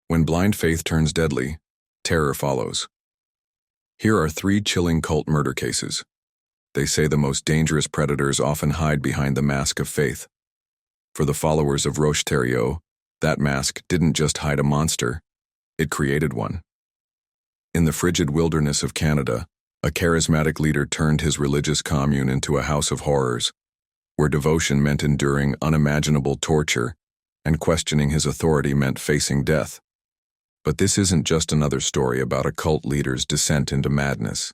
When blind faith turns deadly, terror follows. Here are 3 chilling cult murder cases. They say the most dangerous predators often hide behind the mask of faith. For the followers of Roche-Thériault, that mask didn't just hide a monster, it created one. In the frigid wilderness of Canada, a charismatic leader turned his religious commune into a house of horrors, where devotion meant enduring unimaginable torture, and questioning his authority meant facing death. But this isn't just another story about a cult leader's descent into madness.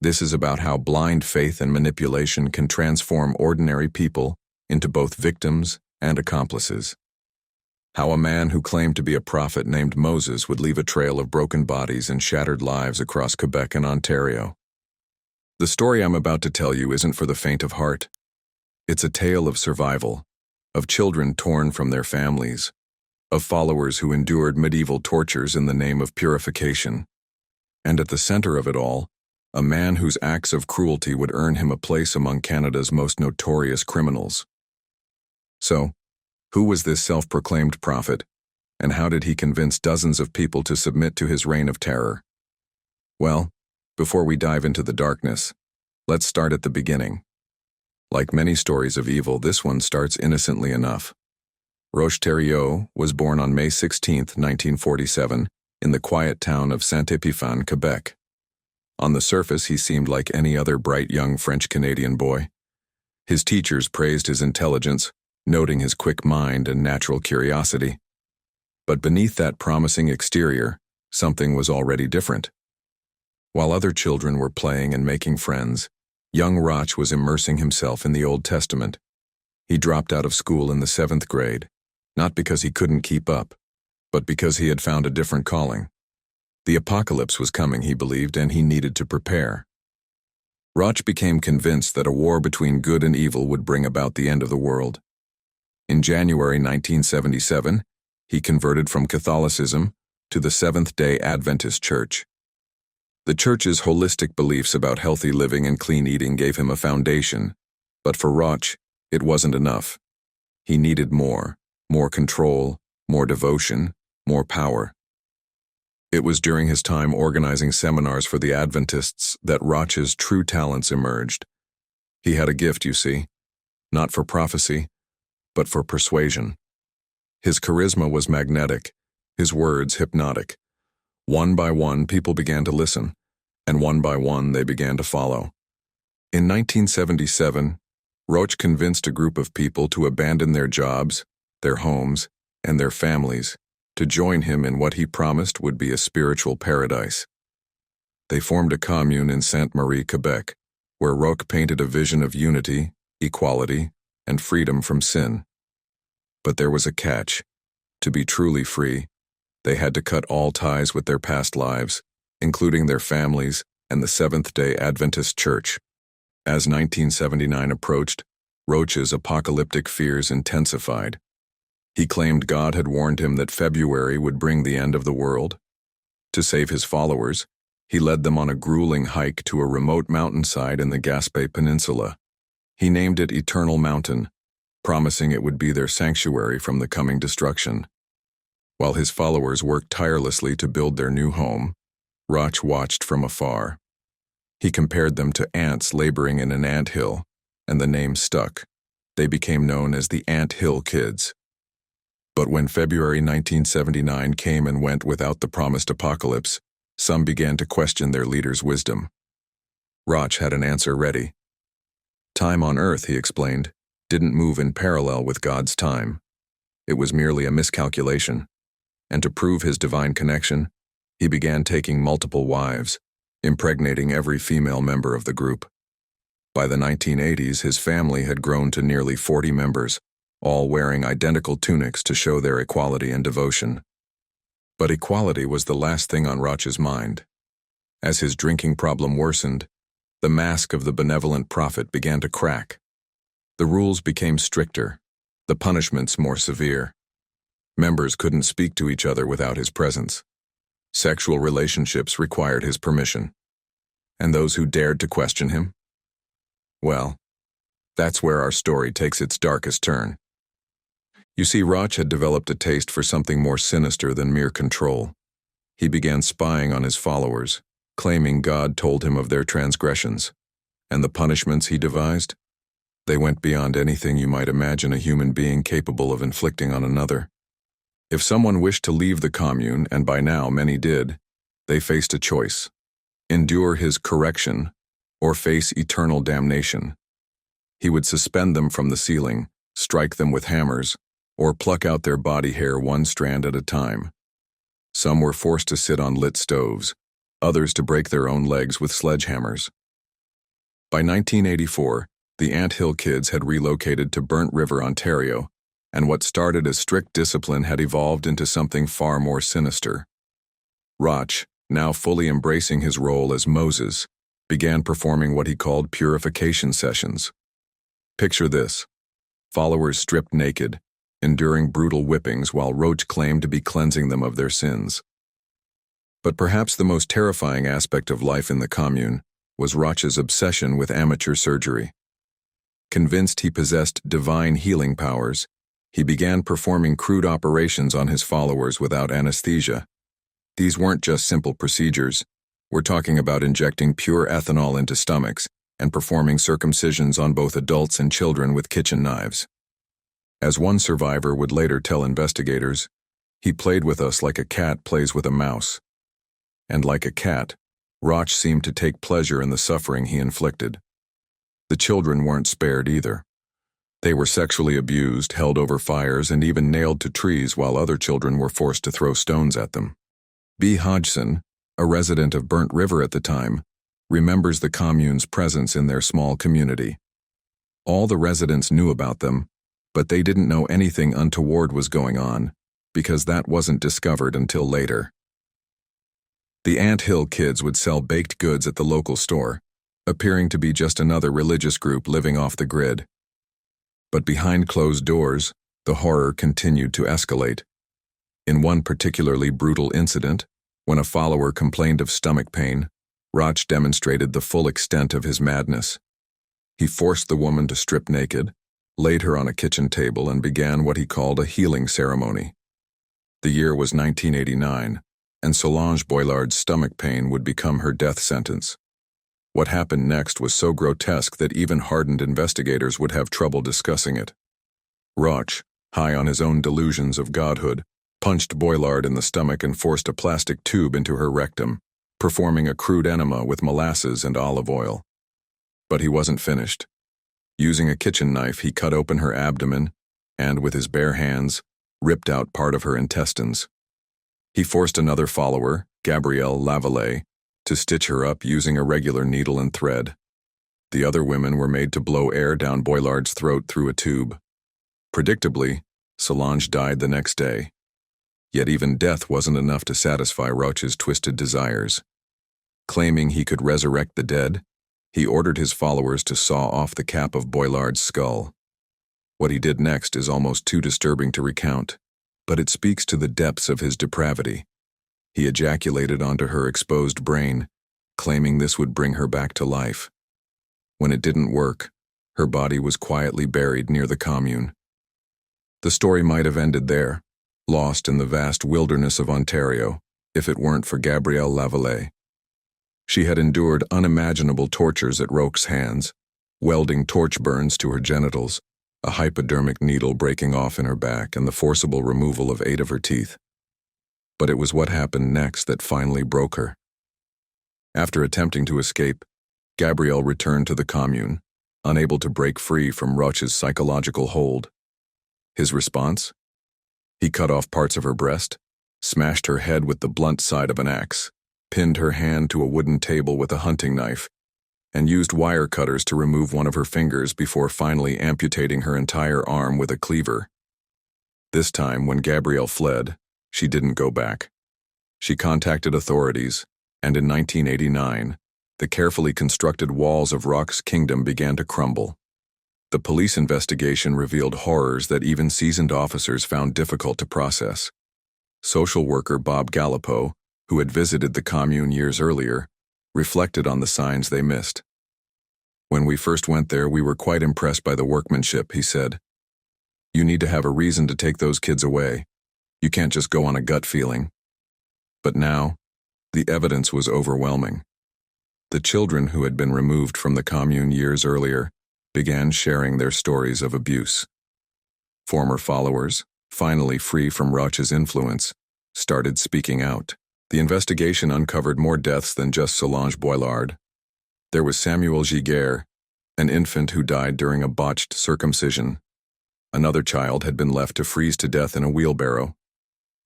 This is about how blind faith and manipulation can transform ordinary people into both victims and accomplices. How a man who claimed to be a prophet named Moses would leave a trail of broken bodies and shattered lives across Quebec and Ontario. The story I'm about to tell you isn't for the faint of heart. It's a tale of survival, of children torn from their families, of followers who endured medieval tortures in the name of purification, and at the center of it all, a man whose acts of cruelty would earn him a place among Canada's most notorious criminals. So, who was this self-proclaimed prophet, and how did he convince dozens of people to submit to his reign of terror? Well, before we dive into the darkness, let's start at the beginning. Like many stories of evil, this one starts innocently enough. Roche-Thériault was born on May 16, 1947, in the quiet town of Saint-Épiphane, Quebec. On the surface, he seemed like any other bright young French-Canadian boy. His teachers praised his intelligence, noting his quick mind and natural curiosity. But beneath that promising exterior, something was already different. While other children were playing and making friends, young Roch was immersing himself in the Old Testament. He dropped out of school in the 7th grade, not because he couldn't keep up, but because he had found a different calling. The apocalypse was coming, he believed, and he needed to prepare. Roch became convinced that a war between good and evil would bring about the end of the world. In January 1977, he converted from Catholicism to the Seventh-day Adventist Church. The church's holistic beliefs about healthy living and clean eating gave him a foundation, but for Roch, it wasn't enough. He needed more control, more devotion, more power. It was during his time organizing seminars for the Adventists that Roch's true talents emerged. He had a gift, you see, not for prophecy, but for persuasion. His charisma was magnetic, his words hypnotic. One by one, people began to listen, and one by one, they began to follow. In 1977, Roch convinced a group of people to abandon their jobs, their homes, and their families to join him in what he promised would be a spiritual paradise. They formed a commune in Sainte-Marie, Quebec, where Roch painted a vision of unity, equality, and freedom from sin. But there was a catch. To be truly free, they had to cut all ties with their past lives, including their families and the Seventh-day Adventist Church. As 1979 approached, Roch's apocalyptic fears intensified. He claimed God had warned him that February would bring the end of the world. To save his followers, he led them on a grueling hike to a remote mountainside in the Gaspé Peninsula. He named it Eternal Mountain, promising it would be their sanctuary from the coming destruction. While his followers worked tirelessly to build their new home, Roch watched from afar. He compared them to ants laboring in an anthill, and the name stuck. They became known as the Ant Hill Kids. But when February 1979 came and went without the promised apocalypse, some began to question their leader's wisdom. Roch had an answer ready. Time on Earth, he explained, didn't move in parallel with God's time. It was merely a miscalculation. And to prove his divine connection, he began taking multiple wives, impregnating every female member of the group. By the 1980s, his family had grown to nearly 40 members, all wearing identical tunics to show their equality and devotion. But equality was the last thing on Roch's mind. As his drinking problem worsened, the mask of the benevolent prophet began to crack. The rules became stricter, the punishments more severe. Members couldn't speak to each other without his presence. Sexual relationships required his permission. And those who dared to question him? Well, that's where our story takes its darkest turn. You see, Roch had developed a taste for something more sinister than mere control. He began spying on his followers, claiming God told him of their transgressions. And the punishments he devised? They went beyond anything you might imagine a human being capable of inflicting on another. If someone wished to leave the commune, and by now many did, they faced a choice: endure his correction or face eternal damnation. He would suspend them from the ceiling, strike them with hammers, or pluck out their body hair one strand at a time. Some were forced to sit on lit stoves, others to break their own legs with sledgehammers. By 1984, the Ant Hill Kids had relocated to Burnt River, Ontario, and what started as strict discipline had evolved into something far more sinister. Roch, now fully embracing his role as Moses, began performing what he called purification sessions. Picture this: followers stripped naked, enduring brutal whippings while Roch claimed to be cleansing them of their sins. But perhaps the most terrifying aspect of life in the commune was Roch's obsession with amateur surgery. Convinced he possessed divine healing powers, he began performing crude operations on his followers without anesthesia. These weren't just simple procedures. We're talking about injecting pure ethanol into stomachs and performing circumcisions on both adults and children with kitchen knives. As one survivor would later tell investigators, he played with us like a cat plays with a mouse. And like a cat, Roch seemed to take pleasure in the suffering he inflicted. The children weren't spared either. They were sexually abused, held over fires, and even nailed to trees while other children were forced to throw stones at them. B. Hodgson, a resident of Burnt River at the time, remembers the commune's presence in their small community. All the residents knew about them, but they didn't know anything untoward was going on, because that wasn't discovered until later. The Ant Hill Kids would sell baked goods at the local store, appearing to be just another religious group living off the grid. But behind closed doors, the horror continued to escalate. In one particularly brutal incident, when a follower complained of stomach pain, Roch demonstrated the full extent of his madness. He forced the woman to strip naked, laid her on a kitchen table, and began what he called a healing ceremony. The year was 1989, and Solange Boilard's stomach pain would become her death sentence. What happened next was so grotesque that even hardened investigators would have trouble discussing it. Roch, high on his own delusions of godhood, punched Boilard in the stomach and forced a plastic tube into her rectum, performing a crude enema with molasses and olive oil. But he wasn't finished. Using a kitchen knife, he cut open her abdomen and, with his bare hands, ripped out part of her intestines. He forced another follower, Gabrielle Lavallee, to stitch her up using a regular needle and thread. The other women were made to blow air down Boilard's throat through a tube. Predictably, Solange died the next day. Yet even death wasn't enough to satisfy Roch's twisted desires. Claiming he could resurrect the dead, he ordered his followers to saw off the cap of Boilard's skull. What he did next is almost too disturbing to recount, but it speaks to the depths of his depravity. He ejaculated onto her exposed brain, claiming this would bring her back to life. When it didn't work, her body was quietly buried near the commune. The story might have ended there, lost in the vast wilderness of Ontario, if it weren't for Gabrielle Lavallee. She had endured unimaginable tortures at Roch's hands, welding torch burns to her genitals, a hypodermic needle breaking off in her back, and the forcible removal of 8 of her teeth. But it was what happened next that finally broke her. After attempting to escape, Gabrielle returned to the commune, unable to break free from Roch's psychological hold. His response? He cut off parts of her breast, smashed her head with the blunt side of an axe, pinned her hand to a wooden table with a hunting knife, and used wire cutters to remove one of her fingers before finally amputating her entire arm with a cleaver. This time, when Gabrielle fled, she didn't go back. She contacted authorities, and in 1989, the carefully constructed walls of Roch's kingdom began to crumble. The police investigation revealed horrors that even seasoned officers found difficult to process. Social worker Bob Gallipo, who had visited the commune years earlier, reflected on the signs they missed. "When we first went there, we were quite impressed by the workmanship," he said. You need to have a reason to take those kids away. You can't just go on a gut feeling. But now, the evidence was overwhelming. The children who had been removed from the commune years earlier began sharing their stories of abuse. Former followers, finally free from Roch's influence, started speaking out. The investigation uncovered more deaths than just Solange Boilard. There was Samuel Giguère, an infant who died during a botched circumcision. Another child had been left to freeze to death in a wheelbarrow.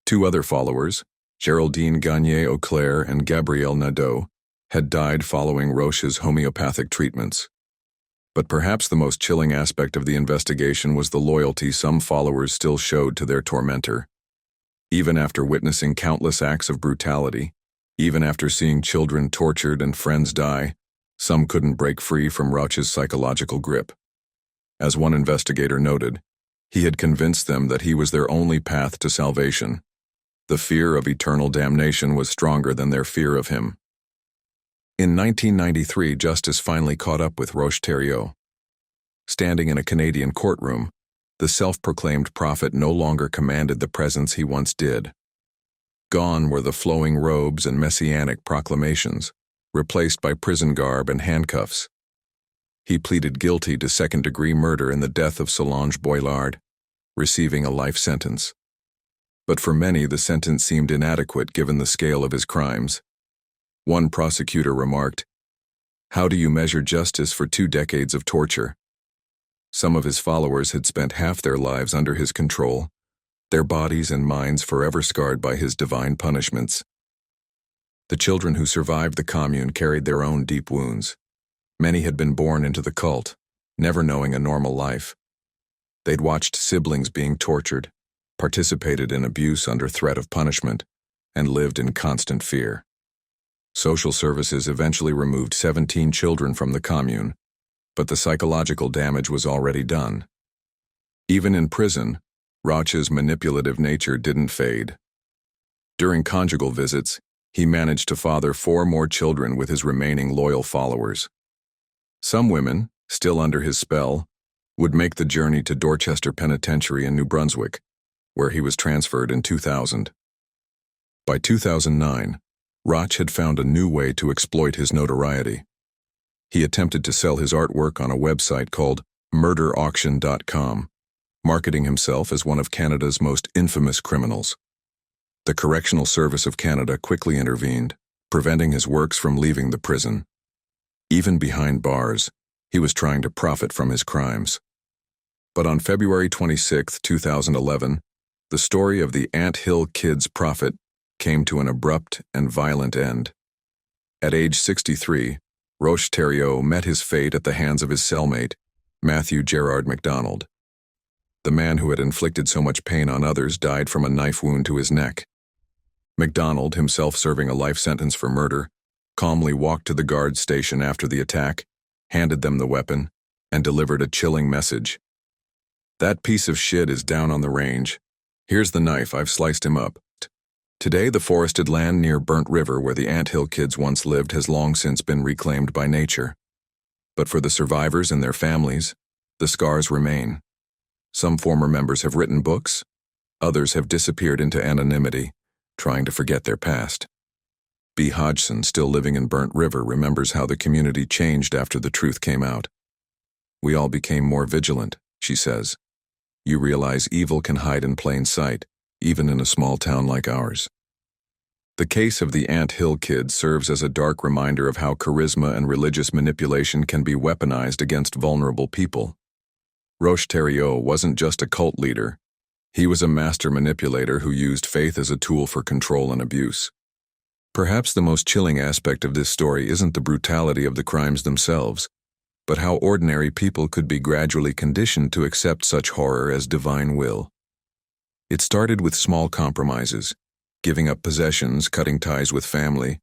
Two other followers, Geraldine Gagné-Auclair and Gabrielle Nadeau, had died following Roche's homeopathic treatments. But perhaps the most chilling aspect of the investigation was the loyalty some followers still showed to their tormentor. Even after witnessing countless acts of brutality, even after seeing children tortured and friends die, some couldn't break free from Roche's psychological grip. As one investigator noted, he had convinced them that he was their only path to salvation. The fear of eternal damnation was stronger than their fear of him. In 1993, justice finally caught up with Roche-Thériault. Standing in a Canadian courtroom, the self-proclaimed prophet no longer commanded the presence he once did. Gone were the flowing robes and messianic proclamations, replaced by prison garb and handcuffs. He pleaded guilty to second-degree murder in the death of Solange Boilard, receiving a life sentence. But for many, the sentence seemed inadequate given the scale of his crimes. One prosecutor remarked, "How do you measure justice for 2 decades of torture?" Some of his followers had spent half their lives under his control, their bodies and minds forever scarred by his divine punishments. The children who survived the commune carried their own deep wounds. Many had been born into the cult, never knowing a normal life. They'd watched siblings being tortured, participated in abuse under threat of punishment, and lived in constant fear. Social services eventually removed 17 children from the commune, but the psychological damage was already done. Even in prison, Roche's manipulative nature didn't fade. During conjugal visits, he managed to father 4 more children with his remaining loyal followers. Some women, still under his spell, would make the journey to Dorchester Penitentiary in New Brunswick, where he was transferred in 2000. By 2009, Roch had found a new way to exploit his notoriety. He attempted to sell his artwork on a website called murderauction.com, marketing himself as one of Canada's most infamous criminals. The Correctional Service of Canada quickly intervened, preventing his works from leaving the prison. Even behind bars, he was trying to profit from his crimes. But on February 26, 2011, the story of the Ant Hill Kids prophet came to an abrupt and violent end. At age 63, Roche-Thériault met his fate at the hands of his cellmate, Matthew Gerard MacDonald. The man who had inflicted so much pain on others died from a knife wound to his neck. MacDonald, himself serving a life sentence for murder, calmly walked to the guard station after the attack, handed them the weapon, and delivered a chilling message. "That piece of shit is down on the range. Here's the knife, I've sliced him up." Today, the forested land near Burnt River where the Ant Hill Kids once lived has long since been reclaimed by nature. But for the survivors and their families, the scars remain. Some former members have written books, others have disappeared into anonymity, trying to forget their past. B. Hodgson, still living in Burnt River, remembers how the community changed after the truth came out. "We all became more vigilant," she says. "You realize evil can hide in plain sight, even in a small town like ours." The case of the Ant Hill Kids serves as a dark reminder of how charisma and religious manipulation can be weaponized against vulnerable people. Roche-Thériault wasn't just a cult leader. He was a master manipulator who used faith as a tool for control and abuse. Perhaps the most chilling aspect of this story isn't the brutality of the crimes themselves, but how ordinary people could be gradually conditioned to accept such horror as divine will. It started with small compromises, giving up possessions, cutting ties with family,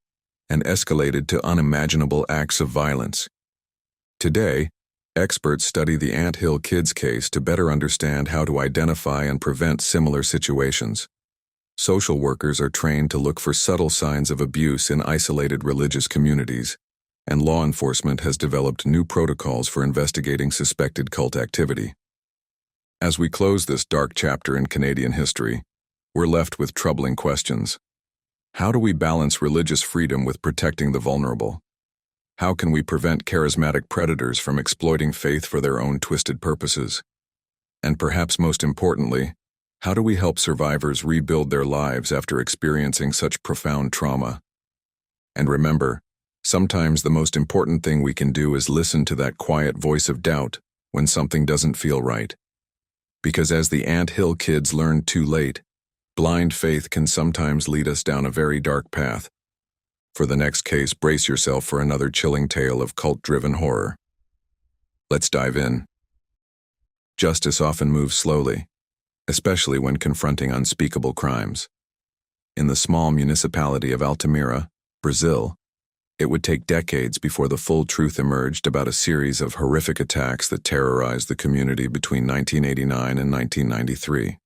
and escalated to unimaginable acts of violence. Today, experts study the Ant Hill Kids case to better understand how to identify and prevent similar situations. Social workers are trained to look for subtle signs of abuse in isolated religious communities, and law enforcement has developed new protocols for investigating suspected cult activity. As we close this dark chapter in Canadian history, we're left with troubling questions. How do we balance religious freedom with protecting the vulnerable? How can we prevent charismatic predators from exploiting faith for their own twisted purposes? And perhaps most importantly, how do we help survivors rebuild their lives after experiencing such profound trauma? And remember, sometimes the most important thing we can do is listen to that quiet voice of doubt when something doesn't feel right. Because as the Ant Hill kids learned too late, blind faith can sometimes lead us down a very dark path. For the next case, brace yourself for another chilling tale of cult-driven horror. Let's dive in. Justice often moves slowly, especially when confronting unspeakable crimes. In the small municipality of Altamira, Brazil, it would take decades before the full truth emerged about a series of horrific attacks that terrorized the community between 1989 and 1993.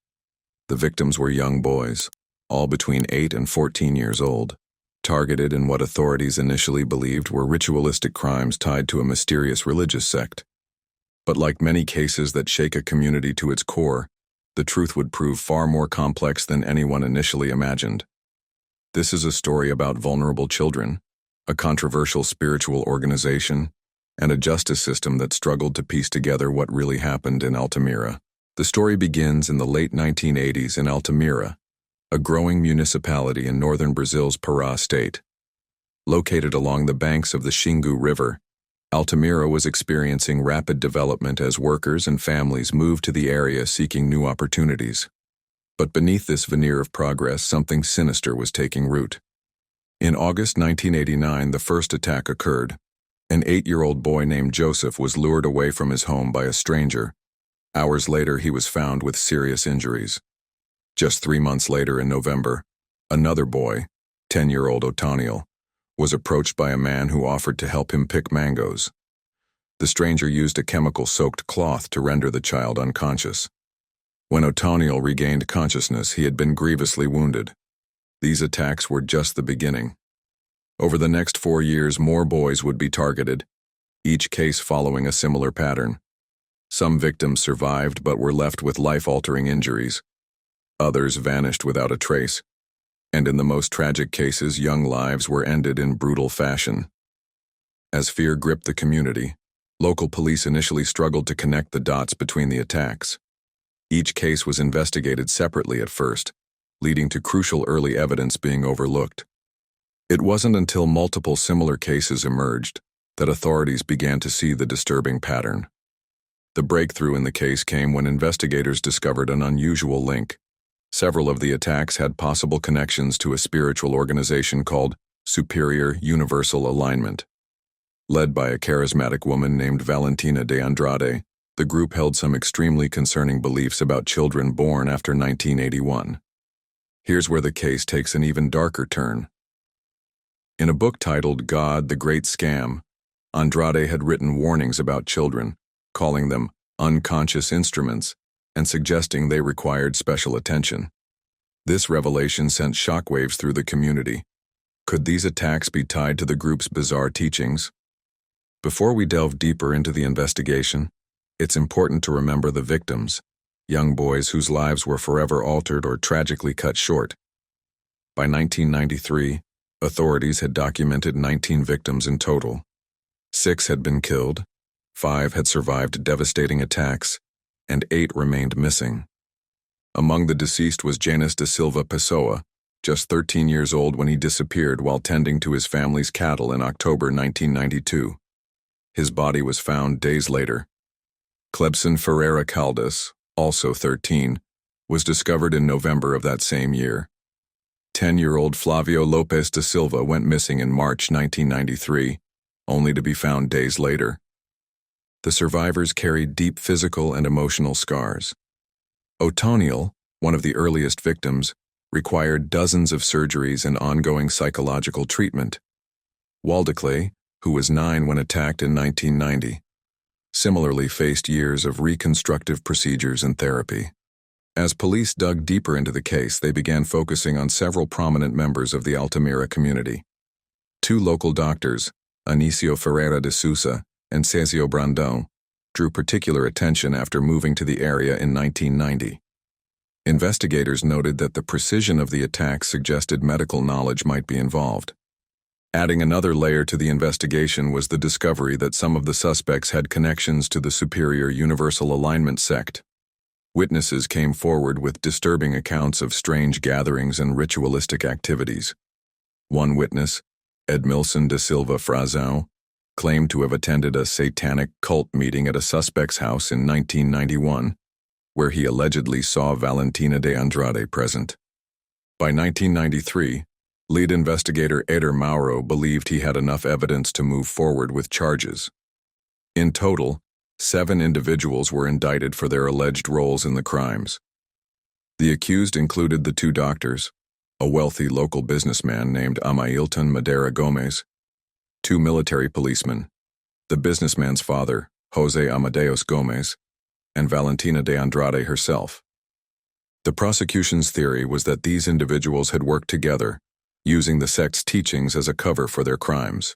The victims were young boys, all between 8 and 14 years old, targeted in what authorities initially believed were ritualistic crimes tied to a mysterious religious sect. But like many cases that shake a community to its core, the truth would prove far more complex than anyone initially imagined. This is a story about vulnerable children, a controversial spiritual organization, and a justice system that struggled to piece together what really happened in Altamira. The story begins in the late 1980s in Altamira, a growing municipality in northern Brazil's Pará state. Located along the banks of the Xingu River, Altamira was experiencing rapid development as workers and families moved to the area seeking new opportunities. But beneath this veneer of progress, something sinister was taking root. In August 1989, the first attack occurred. An 8-year-old boy named Joseph was lured away from his home by a stranger. Hours later, he was found with serious injuries. Just 3 months later, in November, another boy, 10-year-old Otoniel, was approached by a man who offered to help him pick mangoes. The stranger used a chemical-soaked cloth to render the child unconscious. When Otoniel regained consciousness, he had been grievously wounded. These attacks were just the beginning. Over the next 4 years, more boys would be targeted, each case following a similar pattern. Some victims survived but were left with life-altering injuries. Others vanished without a trace. And in the most tragic cases, young lives were ended in brutal fashion. As fear gripped the community, local police initially struggled to connect the dots between the attacks. Each case was investigated separately at first, leading to crucial early evidence being overlooked. It wasn't until multiple similar cases emerged that authorities began to see the disturbing pattern. The breakthrough in the case came when investigators discovered an unusual link. Several of the attacks had possible connections to a spiritual organization called Superior Universal Alignment. Led by a charismatic woman named Valentina de Andrade, the group held some extremely concerning beliefs about children born after 1981. Here's where the case takes an even darker turn. In a book titled God, the Great Scam, Andrade had written warnings about children, calling them unconscious instruments and suggesting they required special attention. This revelation sent shockwaves through the community. Could these attacks be tied to the group's bizarre teachings? Before we delve deeper into the investigation, it's important to remember the victims, young boys whose lives were forever altered or tragically cut short. By 1993, authorities had documented 19 victims in total. 6 had been killed, 5 had survived devastating attacks, and 8 remained missing. Among the deceased was Janus da Silva Pessoa, just 13 years old when he disappeared while tending to his family's cattle in October 1992. His body was found days later. Clebson Ferreira Caldas, also 13, was discovered in November of that same year. 10-year-old Flavio Lopes da Silva went missing in March 1993, only to be found days later. The survivors carried deep physical and emotional scars. Otoniel, one of the earliest victims, required dozens of surgeries and ongoing psychological treatment. Waldeclay, who was 9 when attacked in 1990, similarly faced years of reconstructive procedures and therapy. As police dug deeper into the case, they began focusing on several prominent members of the Altamira community. 2 local doctors, Anício Ferreira de Sousa and Césio Brandão, drew particular attention after moving to the area in 1990. Investigators noted that the precision of the attack suggested medical knowledge might be involved. Adding another layer to the investigation was the discovery that some of the suspects had connections to the Superior Universal Alignment sect. Witnesses came forward with disturbing accounts of strange gatherings and ritualistic activities. One witness, Edmilson da Silva Frazão, claimed to have attended a satanic cult meeting at a suspect's house in 1991, where he allegedly saw Valentina de Andrade present. By 1993, lead investigator Eder Mauro believed he had enough evidence to move forward with charges. In total, 7 individuals were indicted for their alleged roles in the crimes. The accused included the 2 doctors, a wealthy local businessman named Amailton Madeira Gomes, 2 military policemen, the businessman's father, José Amadeus Gomes, and Valentina de Andrade herself. The prosecution's theory was that these individuals had worked together, using the sect's teachings as a cover for their crimes.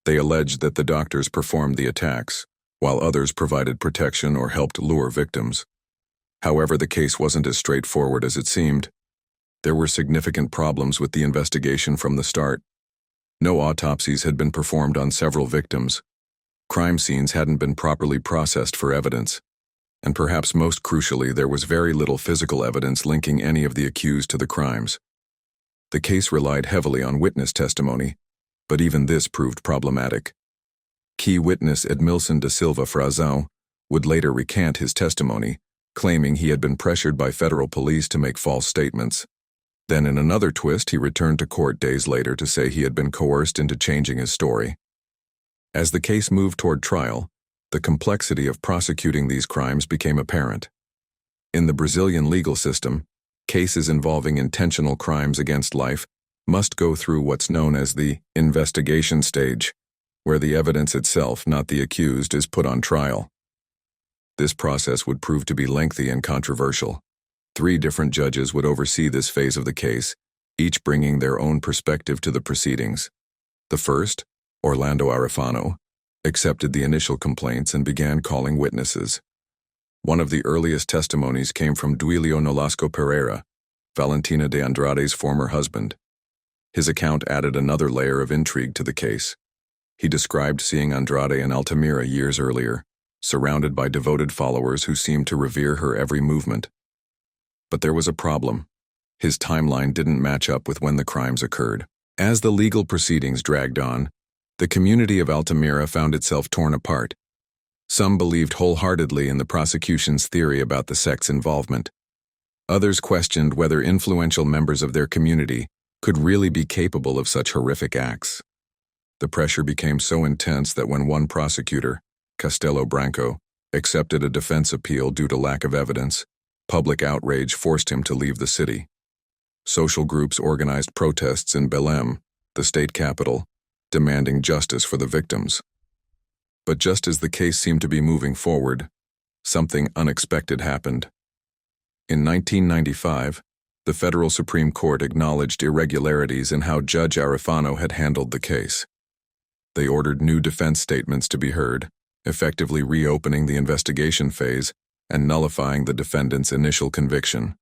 They alleged that the doctors performed the attacks, while others provided protection or helped lure victims. However, the case wasn't as straightforward as it seemed. There were significant problems with the investigation from the start. No autopsies had been performed on several victims. Crime scenes hadn't been properly processed for evidence. And perhaps most crucially, there was very little physical evidence linking any of the accused to the crimes. The case relied heavily on witness testimony, but even this proved problematic. Key witness Edmilson da Silva Frazão would later recant his testimony, claiming he had been pressured by federal police to make false statements. Then in another twist, he returned to court days later to say he had been coerced into changing his story. As the case moved toward trial, the complexity of prosecuting these crimes became apparent. In the Brazilian legal system, cases involving intentional crimes against life must go through what's known as the investigation stage, where the evidence itself, not the accused, is put on trial. This process would prove to be lengthy and controversial. 3 different judges would oversee this phase of the case, each bringing their own perspective to the proceedings. The first, Orlando Arifano, accepted the initial complaints and began calling witnesses. One of the earliest testimonies came from Duilio Nolasco Pereira, Valentina de Andrade's former husband. His account added another layer of intrigue to the case. He described seeing Andrade in Altamira years earlier, surrounded by devoted followers who seemed to revere her every movement. But there was a problem. His timeline didn't match up with when the crimes occurred. As the legal proceedings dragged on, the community of Altamira found itself torn apart. Some believed wholeheartedly in the prosecution's theory about the sect's involvement. Others questioned whether influential members of their community could really be capable of such horrific acts. The pressure became so intense that when one prosecutor, Castelo Branco, accepted a defense appeal due to lack of evidence, public outrage forced him to leave the city. Social groups organized protests in Belém, the state capital, demanding justice for the victims. But just as the case seemed to be moving forward, something unexpected happened. In 1995, the Federal Supreme Court acknowledged irregularities in how Judge Arifano had handled the case. They ordered new defense statements to be heard, effectively reopening the investigation phase and nullifying the defendant's initial conviction.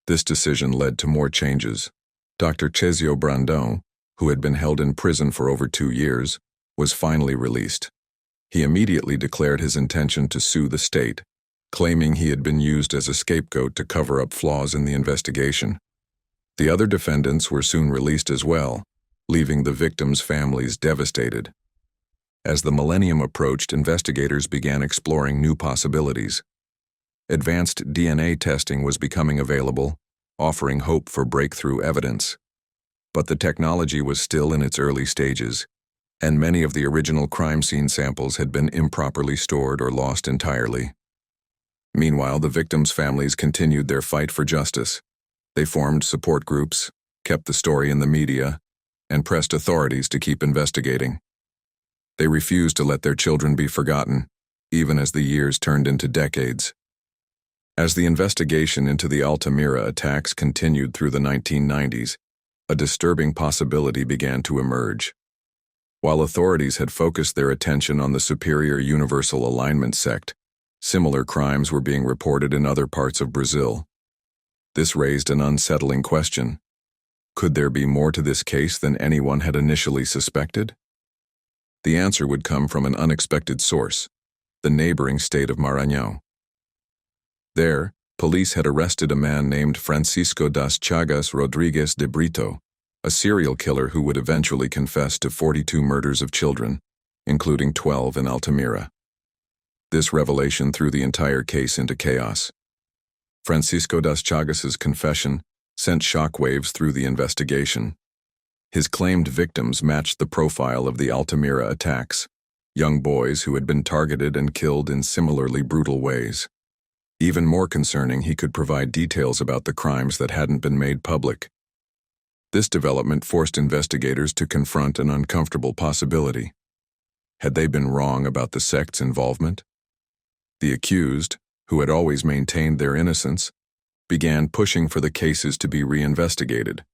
This decision led to more changes. Dr. Cezio Brandão, who had been held in prison for over 2 years, was finally released. He immediately declared his intention to sue the state, claiming he had been used as a scapegoat to cover up flaws in the investigation. The other defendants were soon released as well, leaving the victims' families devastated. As the millennium approached, investigators began exploring new possibilities. Advanced DNA testing was becoming available, offering hope for breakthrough evidence. But the technology was still in its early stages, and many of the original crime scene samples had been improperly stored or lost entirely. Meanwhile, the victims' families continued their fight for justice. They formed support groups, kept the story in the media, and pressed authorities to keep investigating. They refused to let their children be forgotten, even as the years turned into decades. As the investigation into the Altamira attacks continued through the 1990s, a disturbing possibility began to emerge. While authorities had focused their attention on the superior universal alignment sect, similar crimes were being reported in other parts of Brazil. This raised an unsettling question. Could there be more to this case than anyone had initially suspected? The answer would come from an unexpected source, the neighboring state of Maranhão. There, police had arrested a man named Francisco das Chagas Rodrigues de Brito, a serial killer who would eventually confess to 42 murders of children, including 12 in Altamira. This revelation threw the entire case into chaos. Francisco das Chagas's confession sent shockwaves through the investigation. His claimed victims matched the profile of the Altamira attacks, young boys who had been targeted and killed in similarly brutal ways. Even more concerning, he could provide details about the crimes that hadn't been made public. This development forced investigators to confront an uncomfortable possibility. Had they been wrong about the sect's involvement? The accused, who had always maintained their innocence, began pushing for the cases to be reinvestigated.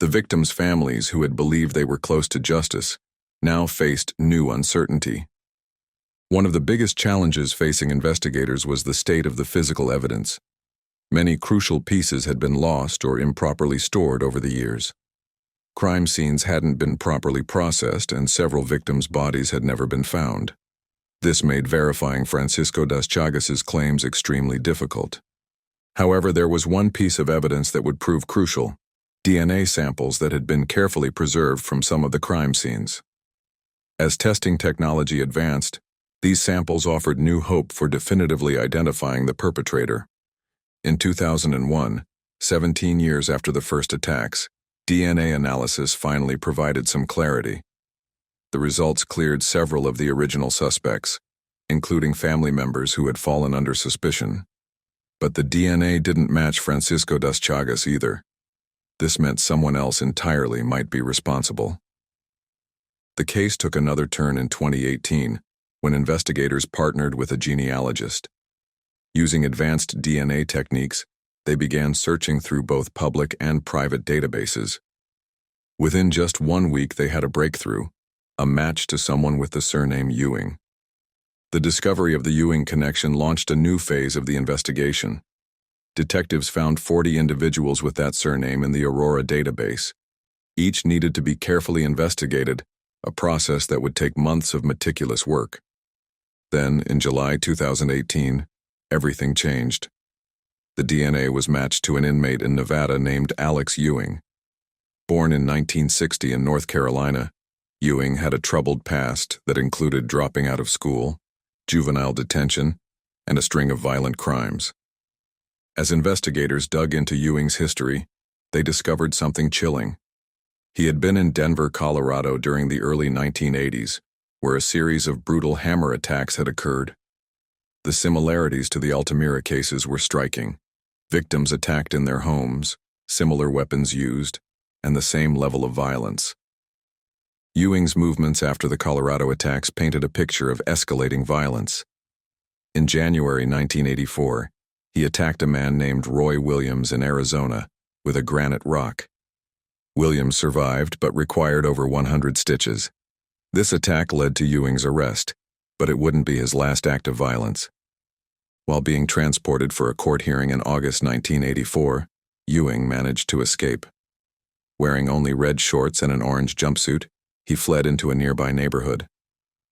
The victims' families, who had believed they were close to justice, now faced new uncertainty. One of the biggest challenges facing investigators was the state of the physical evidence. Many crucial pieces had been lost or improperly stored over the years. Crime scenes hadn't been properly processed, and several victims' bodies had never been found. This made verifying Francisco das Chagas's claims extremely difficult. However, there was one piece of evidence that would prove crucial: DNA samples that had been carefully preserved from some of the crime scenes. As testing technology advanced, these samples offered new hope for definitively identifying the perpetrator. In 2001, 17 years after the first attacks, DNA analysis finally provided some clarity. The results cleared several of the original suspects, including family members who had fallen under suspicion. But the DNA didn't match Francisco das Chagas either. This meant someone else entirely might be responsible. The case took another turn in 2018, when investigators partnered with a genealogist. Using advanced DNA techniques, they began searching through both public and private databases. Within just 1 week, they had a breakthrough, a match to someone with the surname Ewing. The discovery of the Ewing connection launched a new phase of the investigation. Detectives found 40 individuals with that surname in the Aurora database. Each needed to be carefully investigated, a process that would take months of meticulous work. Then, in July 2018, everything changed. The DNA was matched to an inmate in Nevada named Alex Ewing. Born in 1960 in North Carolina, Ewing had a troubled past that included dropping out of school, juvenile detention, and a string of violent crimes. As investigators dug into Ewing's history, they discovered something chilling. He had been in Denver, Colorado during the early 1980s, where a series of brutal hammer attacks had occurred. The similarities to the Altamira cases were striking. Victims attacked in their homes, similar weapons used, and the same level of violence. Ewing's movements after the Colorado attacks painted a picture of escalating violence. In January 1984, he attacked a man named Roy Williams in Arizona with a granite rock. Williams survived but required over 100 stitches. This attack led to Ewing's arrest, but it wouldn't be his last act of violence. While being transported for a court hearing in August 1984, Ewing managed to escape. Wearing only red shorts and an orange jumpsuit, he fled into a nearby neighborhood.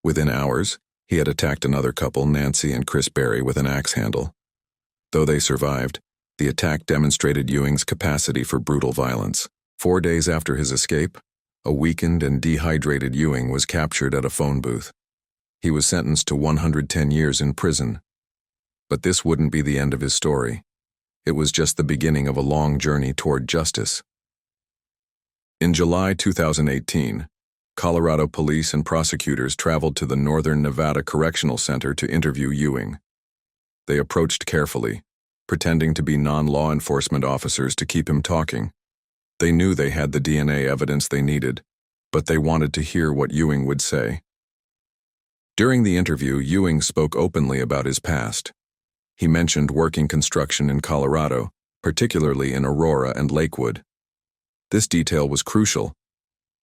Within hours, he had attacked another couple, Nancy and Chris Berry, with an axe handle. Though they survived, the attack demonstrated Ewing's capacity for brutal violence. 4 days after his escape, a weakened and dehydrated Ewing was captured at a phone booth. He was sentenced to 110 years in prison. But this wouldn't be the end of his story. It was just the beginning of a long journey toward justice. In July 2018, Colorado police and prosecutors traveled to the Northern Nevada Correctional Center to interview Ewing. They approached carefully, pretending to be non-law enforcement officers to keep him talking. They knew they had the DNA evidence they needed, but they wanted to hear what Ewing would say. During the interview, Ewing spoke openly about his past. He mentioned working construction in Colorado, particularly in Aurora and Lakewood. This detail was crucial.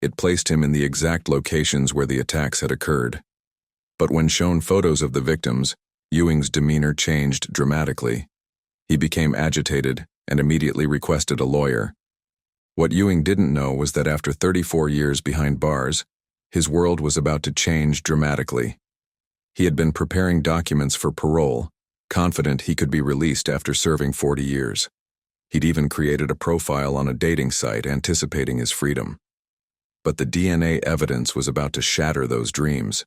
It placed him in the exact locations where the attacks had occurred. But when shown photos of the victims, Ewing's demeanor changed dramatically. He became agitated and immediately requested a lawyer. What Ewing didn't know was that after 34 years behind bars, his world was about to change dramatically. He had been preparing documents for parole, confident he could be released after serving 40 years. He'd even created a profile on a dating site anticipating his freedom. But the DNA evidence was about to shatter those dreams.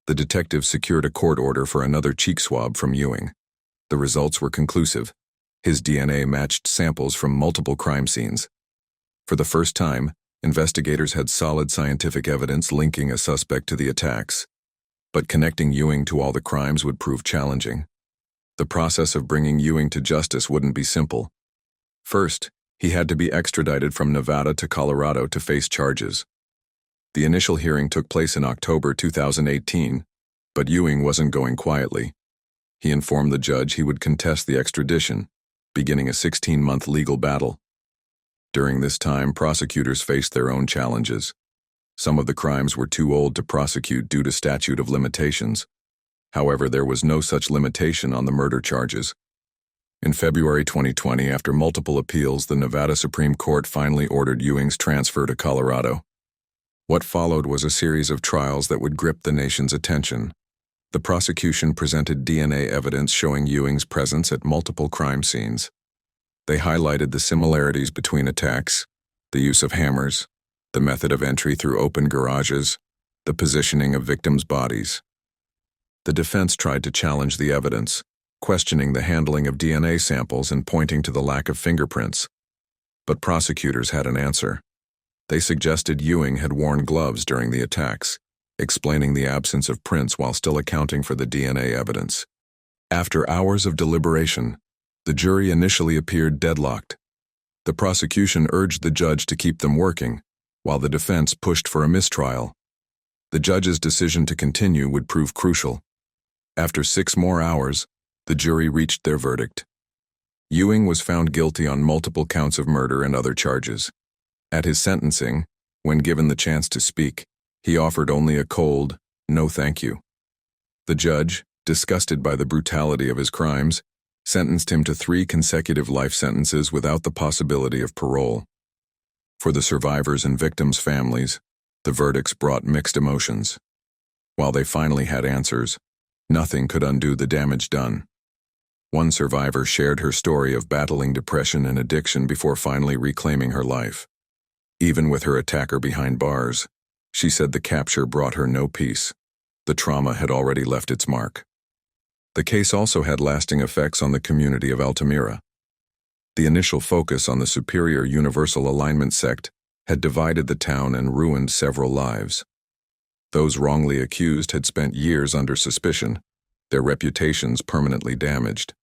The detective secured a court order for another cheek swab from Ewing. The results were conclusive. His DNA matched samples from multiple crime scenes. For the first time, investigators had solid scientific evidence linking a suspect to the attacks. But connecting Ewing to all the crimes would prove challenging. The process of bringing Ewing to justice wouldn't be simple. First, he had to be extradited from Nevada to Colorado to face charges. The initial hearing took place in October 2018, but Ewing wasn't going quietly. He informed the judge he would contest the extradition, beginning a 16-month legal battle. During this time, prosecutors faced their own challenges. Some of the crimes were too old to prosecute due to statute of limitations. However, there was no such limitation on the murder charges. In February 2020, after multiple appeals, the Nevada Supreme Court finally ordered Ewing's transfer to Colorado. What followed was a series of trials that would grip the nation's attention. The prosecution presented DNA evidence showing Ewing's presence at multiple crime scenes. They highlighted the similarities between attacks, the use of hammers, the method of entry through open garages, the positioning of victims' bodies. The defense tried to challenge the evidence, questioning the handling of DNA samples and pointing to the lack of fingerprints. But prosecutors had an answer. They suggested Ewing had worn gloves during the attacks, explaining the absence of prints while still accounting for the DNA evidence. After hours of deliberation, the jury initially appeared deadlocked. The prosecution urged the judge to keep them working, while the defense pushed for a mistrial. The judge's decision to continue would prove crucial. After 6 more hours, the jury reached their verdict. Ewing was found guilty on multiple counts of murder and other charges. At his sentencing, when given the chance to speak, he offered only a cold, "No thank you." The judge, disgusted by the brutality of his crimes, sentenced him to 3 consecutive life sentences without the possibility of parole. For the survivors and victims' families, the verdicts brought mixed emotions. While they finally had answers, nothing could undo the damage done. One survivor shared her story of battling depression and addiction before finally reclaiming her life. Even with her attacker behind bars, she said the capture brought her no peace. The trauma had already left its mark. The case also had lasting effects on the community of Altamira. The initial focus on the Superior Universal Alignment sect had divided the town and ruined several lives. Those wrongly accused had spent years under suspicion, their reputations permanently damaged.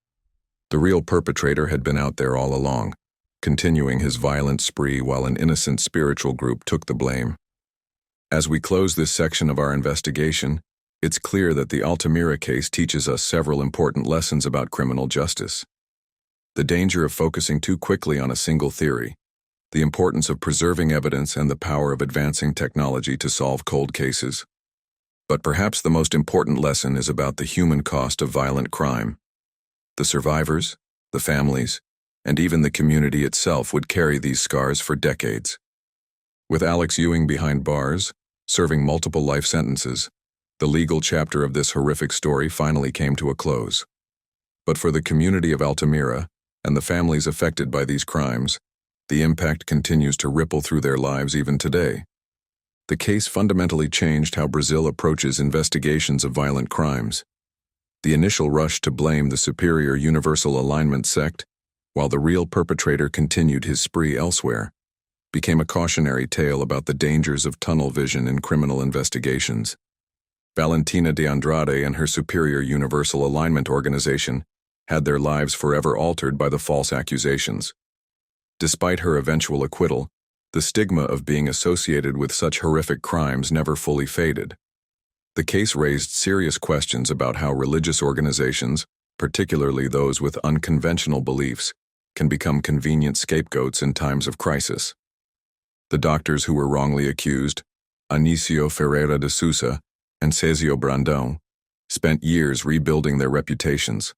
The real perpetrator had been out there all along, continuing his violent spree while an innocent spiritual group took the blame. As we close this section of our investigation, it's clear that the Altamira case teaches us several important lessons about criminal justice. The danger of focusing too quickly on a single theory, the importance of preserving evidence, and the power of advancing technology to solve cold cases. But perhaps the most important lesson is about the human cost of violent crime. The survivors, the families, and even the community itself would carry these scars for decades. With Alex Ewing behind bars, serving multiple life sentences, the legal chapter of this horrific story finally came to a close. But for the community of Altamira and the families affected by these crimes, the impact continues to ripple through their lives even today. The case fundamentally changed how Brazil approaches investigations of violent crimes. The initial rush to blame the Superior Universal Alignment sect, while the real perpetrator continued his spree elsewhere, became a cautionary tale about the dangers of tunnel vision in criminal investigations. Valentina de Andrade and her Superior Universal Alignment organization had their lives forever altered by the false accusations. Despite her eventual acquittal, the stigma of being associated with such horrific crimes never fully faded. The case raised serious questions about how religious organizations, particularly those with unconventional beliefs, can become convenient scapegoats in times of crisis. The doctors who were wrongly accused, Anicio Ferreira de Sousa and Césio Brandão, spent years rebuilding their reputations.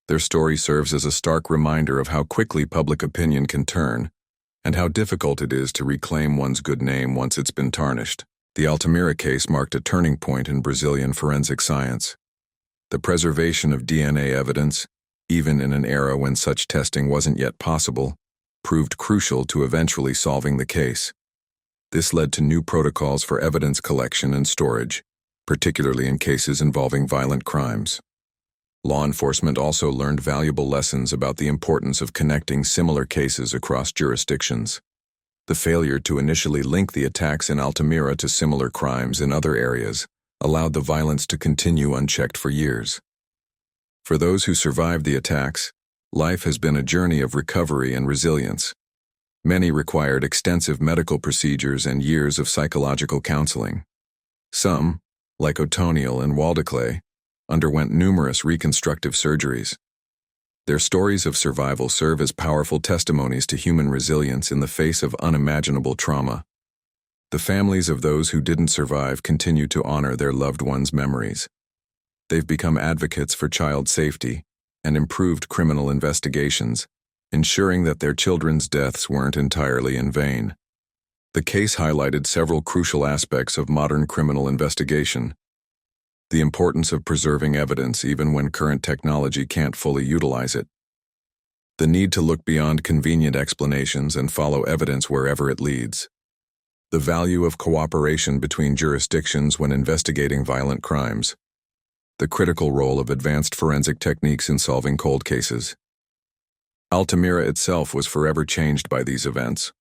Their story serves as a stark reminder of how quickly public opinion can turn and how difficult it is to reclaim one's good name once it's been tarnished. The Altamira case marked a turning point in Brazilian forensic science. The preservation of DNA evidence, even in an era when such testing wasn't yet possible, proved crucial to eventually solving the case. This led to new protocols for evidence collection and storage, particularly in cases involving violent crimes. Law enforcement also learned valuable lessons about the importance of connecting similar cases across jurisdictions. The failure to initially link the attacks in Altamira to similar crimes in other areas allowed the violence to continue unchecked for years. For those who survived the attacks, life has been a journey of recovery and resilience. Many required extensive medical procedures and years of psychological counseling. Some, like Otoniel and Waldeclay, underwent numerous reconstructive surgeries. Their stories of survival serve as powerful testimonies to human resilience in the face of unimaginable trauma. The families of those who didn't survive continue to honor their loved ones' memories. They've become advocates for child safety and improved criminal investigations, ensuring that their children's deaths weren't entirely in vain. The case highlighted several crucial aspects of modern criminal investigation. The importance of preserving evidence even when current technology can't fully utilize it. The need to look beyond convenient explanations and follow evidence wherever it leads. The value of cooperation between jurisdictions when investigating violent crimes. The critical role of advanced forensic techniques in solving cold cases. Altamira itself was forever changed by these events.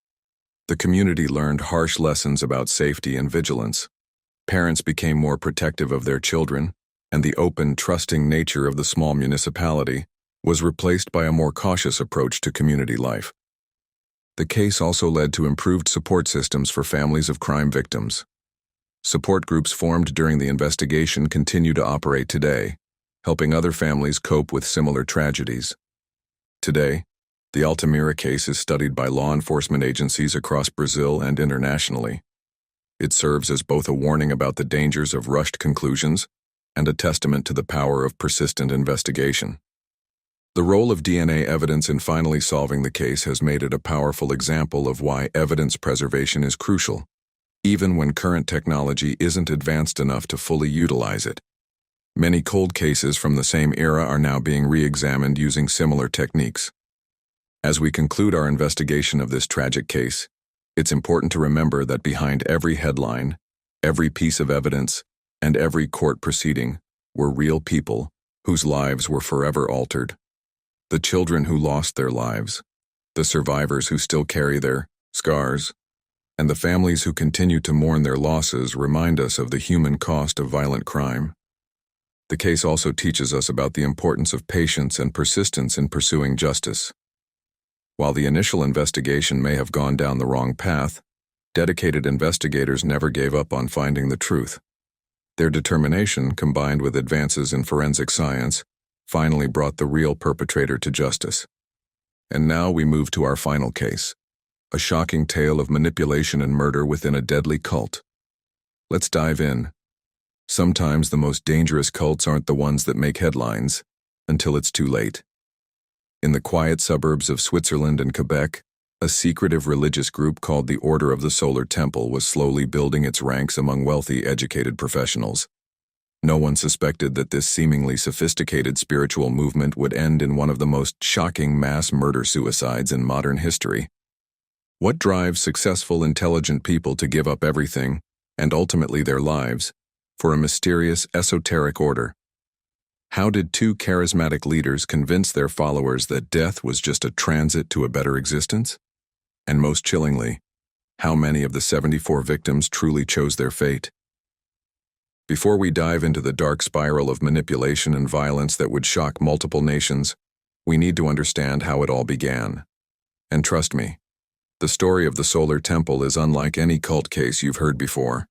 The community learned harsh lessons about safety and vigilance. Parents became more protective of their children, and the open, trusting nature of the small municipality was replaced by a more cautious approach to community life. The case also led to improved support systems for families of crime victims. Support groups formed during the investigation continue to operate today, helping other families cope with similar tragedies. Today, the Altamira case is studied by law enforcement agencies across Brazil and internationally. It serves as both a warning about the dangers of rushed conclusions and a testament to the power of persistent investigation. The role of DNA evidence in finally solving the case has made it a powerful example of why evidence preservation is crucial, even when current technology isn't advanced enough to fully utilize it. Many cold cases from the same era are now being re-examined using similar techniques. As we conclude our investigation of this tragic case, it's important to remember that behind every headline, every piece of evidence, and every court proceeding were real people whose lives were forever altered. The children who lost their lives, the survivors who still carry their scars, and the families who continue to mourn their losses remind us of the human cost of violent crime. The case also teaches us about the importance of patience and persistence in pursuing justice. While the initial investigation may have gone down the wrong path, dedicated investigators never gave up on finding the truth. Their determination, combined with advances in forensic science, finally brought the real perpetrator to justice. And now we move to our final case, a shocking tale of manipulation and murder within a deadly cult. Let's dive in. Sometimes the most dangerous cults aren't the ones that make headlines, until it's too late. In the quiet suburbs of Switzerland and Quebec, a secretive religious group called the Order of the Solar Temple was slowly building its ranks among wealthy, educated professionals. No one suspected that this seemingly sophisticated spiritual movement would end in one of the most shocking mass murder-suicides in modern history. What drives successful, intelligent people to give up everything, and ultimately their lives, for a mysterious, esoteric order? How did two charismatic leaders convince their followers that death was just a transit to a better existence? And most chillingly, how many of the 74 victims truly chose their fate? Before we dive into the dark spiral of manipulation and violence that would shock multiple nations, we need to understand how it all began. And trust me, the story of the Solar Temple is unlike any cult case you've heard before.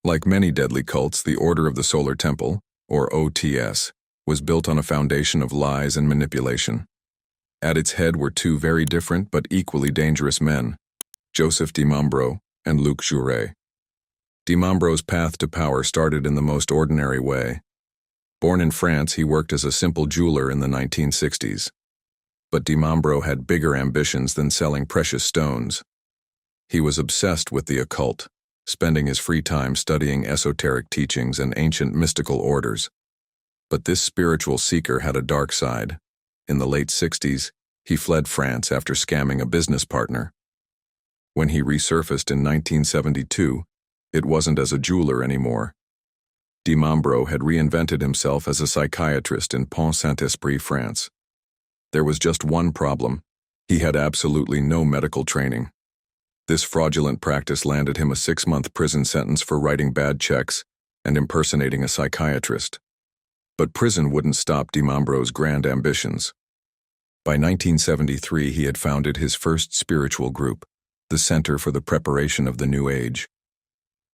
Like many deadly cults, the Order of the Solar Temple, or OTS, was built on a foundation of lies and manipulation. At its head were two very different but equally dangerous men, Joseph Dimambro, and Luc Jouret. Dimambro's path to power started in the most ordinary way. Born in France, he worked as a simple jeweler in the 1960s. But Dimambro had bigger ambitions than selling precious stones. He was obsessed with the occult, spending his free time studying esoteric teachings and ancient mystical orders. But this spiritual seeker had a dark side. In the late 60s, he fled France after scamming a business partner. When he resurfaced in 1972, it wasn't as a jeweler anymore. Dimambro had reinvented himself as a psychiatrist in Pont-Saint-Esprit, France. There was just one problem. He had absolutely no medical training. This fraudulent practice landed him a 6-month prison sentence for writing bad checks and impersonating a psychiatrist. But prison wouldn't stop Dimambro's grand ambitions. By 1973, he had founded his first spiritual group, the Center for the Preparation of the New Age.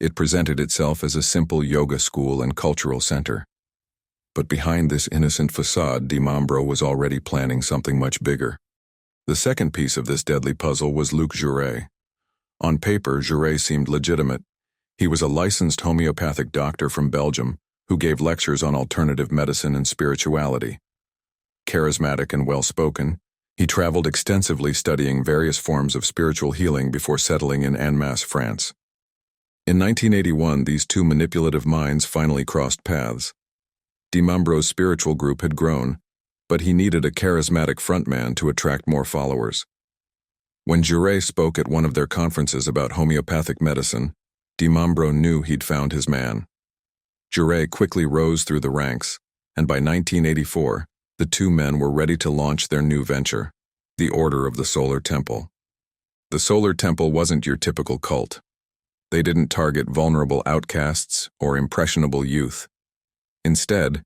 It presented itself as a simple yoga school and cultural center. But behind this innocent facade, Dimambro was already planning something much bigger. The second piece of this deadly puzzle was Luc Jouret. On paper, Jouret seemed legitimate. He was a licensed homeopathic doctor from Belgium who gave lectures on alternative medicine and spirituality. Charismatic and well-spoken, he traveled extensively studying various forms of spiritual healing before settling in en masse France. In 1981, these two manipulative minds finally crossed paths. Dimambro's spiritual group had grown, but he needed a charismatic frontman to attract more followers. When Jouret spoke at one of their conferences about homeopathic medicine, Dimambro knew he'd found his man. Jouret quickly rose through the ranks, and by 1984, the two men were ready to launch their new venture, the Order of the Solar Temple. The Solar Temple wasn't your typical cult. They didn't target vulnerable outcasts or impressionable youth. Instead,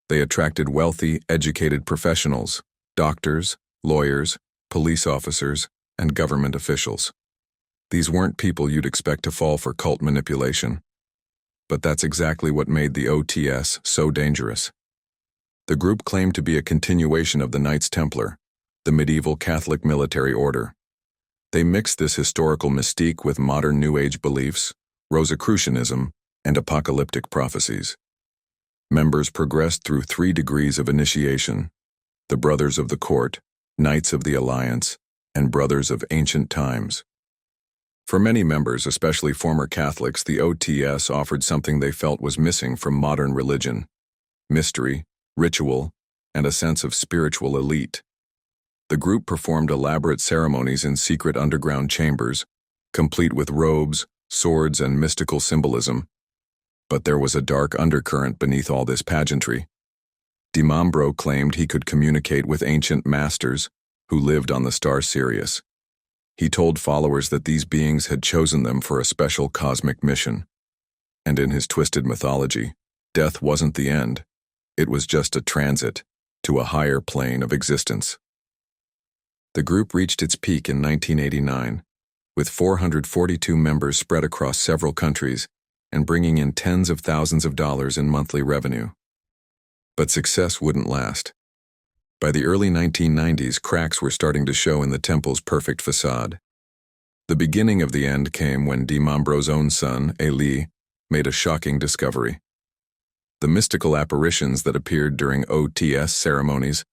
they attracted wealthy, educated professionals, doctors, lawyers, police officers, and government officials. These weren't people you'd expect to fall for cult manipulation. But that's exactly what made the OTS so dangerous. The group claimed to be a continuation of the Knights Templar, the medieval Catholic military order. They mixed this historical mystique with modern New Age beliefs, Rosicrucianism, and apocalyptic prophecies. Members progressed through 3 degrees of initiation: the Brothers of the Court, Knights of the Alliance, and Brothers of Ancient Times. For many members, especially former Catholics, the OTS offered something they felt was missing from modern religion: mystery, ritual, and a sense of spiritual elite. The group performed elaborate ceremonies in secret underground chambers, complete with robes, swords, and mystical symbolism. But there was a dark undercurrent beneath all this pageantry. Dimambro claimed he could communicate with ancient masters who lived on the star Sirius. He told followers that these beings had chosen them for a special cosmic mission. And in his twisted mythology, death wasn't the end. It was just a transit to a higher plane of existence. The group reached its peak in 1989, with 442 members spread across several countries and bringing in tens of thousands of dollars in monthly revenue. But success wouldn't last. By the early 1990s, cracks were starting to show in the temple's perfect facade. The beginning of the end came when Dimambro's own son, Elie, made a shocking discovery. The mystical apparitions that appeared during OTS ceremonies,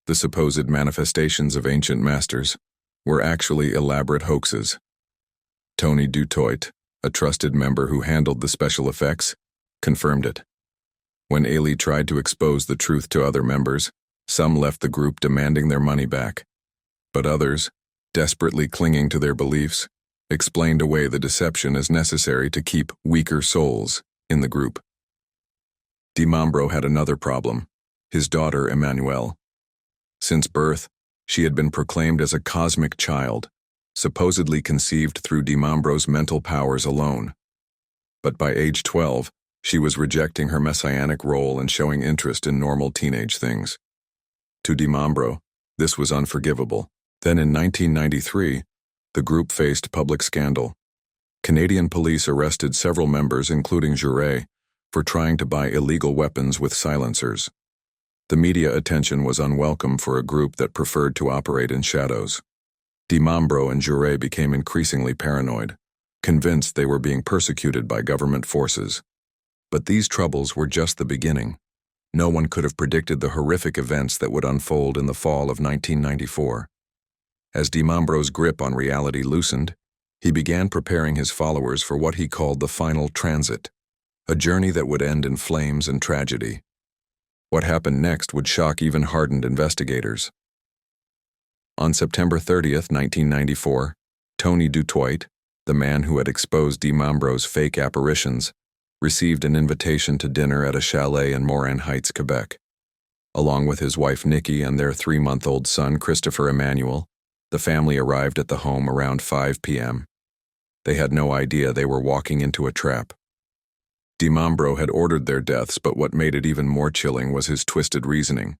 the supposed manifestations of ancient masters, were actually elaborate hoaxes. Tony Dutoit, a trusted member who handled the special effects, confirmed it. When Elie tried to expose the truth to other members, some left the group demanding their money back. But others, desperately clinging to their beliefs, explained away the deception as necessary to keep weaker souls in the group. Dimambro had another problem: his daughter Emmanuelle. Since birth, she had been proclaimed as a cosmic child, supposedly conceived through Dimambro's mental powers alone. But by age 12, she was rejecting her messianic role and showing interest in normal teenage things. To Dimambro, this was unforgivable. Then in 1993, the group faced public scandal. Canadian police arrested several members, including Jouret, for trying to buy illegal weapons with silencers. The media attention was unwelcome for a group that preferred to operate in shadows. Dimambro and Jure became increasingly paranoid, convinced they were being persecuted by government forces. But these troubles were just the beginning. No one could have predicted the horrific events that would unfold in the fall of 1994. As Dimambro's grip on reality loosened, he began preparing his followers for what he called the final transit, a journey that would end in flames and tragedy. What happened next would shock even hardened investigators. On September 30th, 1994, Tony Dutoit, the man who had exposed Dimambro's fake apparitions, received an invitation to dinner at a chalet in Morin Heights, Quebec. Along with his wife Nikki and their 3-month-old son Christopher Emmanuel, the family arrived at the home around 5 p.m. They had no idea they were walking into a trap. Dimambro had ordered their deaths, but what made it even more chilling was his twisted reasoning.